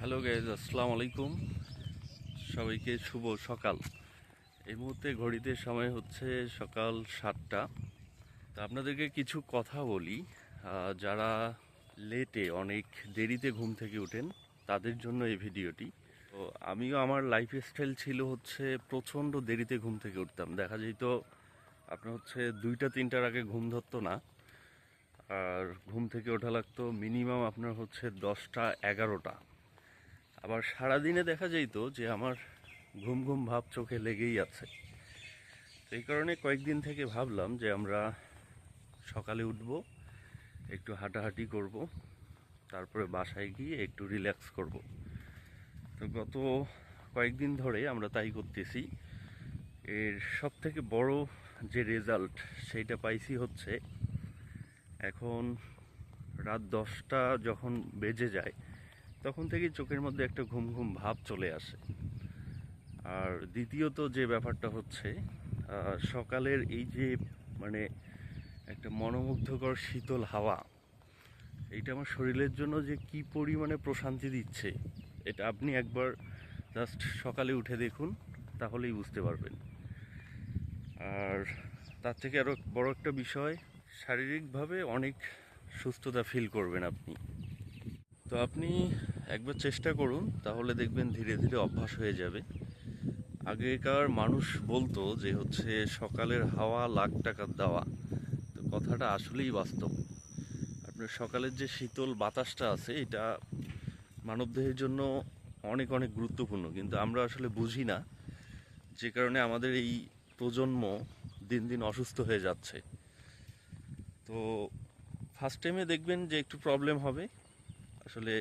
Hello guys, আসসালামু আলাইকুম। সবাইকে শুভ সকাল। এই মুহূর্তে ঘড়িতে সময় হচ্ছে সকাল 7টা। তা আপনাদেরকে কিছু কথা বলি। যারা লেটে অনেক দেরিতে ঘুম থেকে ওঠেন তাদের জন্য এই ভিডিওটি। তো আমিও আমার লাইফস্টাইল ছিল হচ্ছে প্রচণ্ড দেরিতে ঘুম থেকে উঠতাম। দেখা যেত আপনার হচ্ছে 2টা-3টার আগে ঘুম ধরতো না, আর ঘুম থেকে ওঠা লাগতো মিনিমাম আপনার হচ্ছে 10টা-11টা। আবার সারাদিনে দেখা যেত যে আমার ঘুম ঘুম ভাব চোখে লেগেই আছে। তো এই কারণে কয়েকদিন থেকে ভাবলাম যে আমরা সকালে উঠব, একটু হাঁটাহাঁটি করব, তারপরে বাসায় গিয়ে একটু রিল্যাক্স করব। তো গত কয়েকদিন ধরে আমরা তাই করতেছি। এর সব থেকে বড় যে রেজাল্ট সেইটা পাইছি হচ্ছে এখন রাত 10টা যখন বেজে যায় তখন থেকেই চোখের মধ্যে একটা ঘুম ঘুম ভাব চলে আসে। আর দ্বিতীয়ত যে ব্যাপারটা হচ্ছে সকালের এই যে মানে একটা মনোমুগ্ধকর শীতল হাওয়া, এইটা আমার শরীরের জন্য যে কি পরিমাণে প্রশান্তি দিচ্ছে এটা আপনি একবার জাস্ট সকালে উঠে দেখুন, তাহলেই বুঝতে পারবেন। আর তার থেকে আরও বড় একটা বিষয়, শারীরিকভাবে অনেক সুস্থতা ফিল করবেন আপনি। তো আপনি একবার চেষ্টা করুন, তাহলে দেখবেন ধীরে ধীরে অভ্যাস হয়ে যাবে। আগেকার মানুষ বলতো যে হচ্ছে সকালের হাওয়া লাখ টাকার দেওয়া। তো কথাটা আসলেই বাস্তব। আপনার সকালের যে শীতল বাতাসটা আছে এটা মানবদেহের জন্য অনেক অনেক গুরুত্বপূর্ণ, কিন্তু আমরা আসলে বুঝি না, যে কারণে আমাদের এই প্রজন্ম দিন দিন অসুস্থ হয়ে যাচ্ছে। তো ফার্স্ট টাইমে দেখবেন যে একটু প্রবলেম হবে। আসলে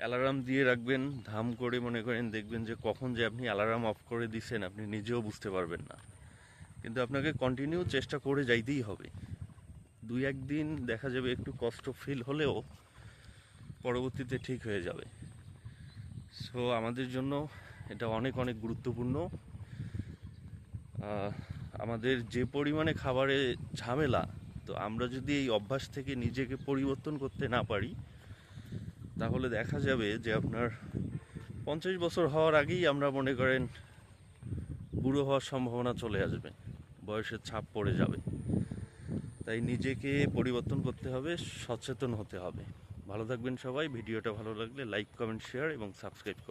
অ্যালার্ম দিয়ে রাখবেন ধাম করে, মনে করেন দেখবেন যে কখন যে আপনি অ্যালার্ম অফ করে দিচ্ছেন আপনি নিজেও বুঝতে পারবেন না। কিন্তু আপনাকে কন্টিনিউ চেষ্টা করে যাইতেই হবে। 2-1 দিন দেখা যাবে একটু কষ্ট ফিল হলেও পরবর্তীতে ঠিক হয়ে যাবে। সো আমাদের জন্য এটা অনেক অনেক গুরুত্বপূর্ণ। আমাদের যে পরিমাণে খাবারে ঝামেলা, তো আমরা যদি এই অভ্যাস থেকে নিজেকে পরিবর্তন করতে না পারি তাহলে দেখা যাবে যে আপনার 50 বছর হওয়ার আগেই আমরা মনে করেন বুড়ো হওয়ার সম্ভাবনা চলে আসবে, বয়সের ছাপ পড়ে যাবে। তাই নিজেকে পরিবর্তন করতে হবে, সচেতন হতে হবে। ভালো থাকবেন সবাই। ভিডিওটা ভালো লাগলে লাইক, কমেন্ট, শেয়ার এবং সাবস্ক্রাইব করুন।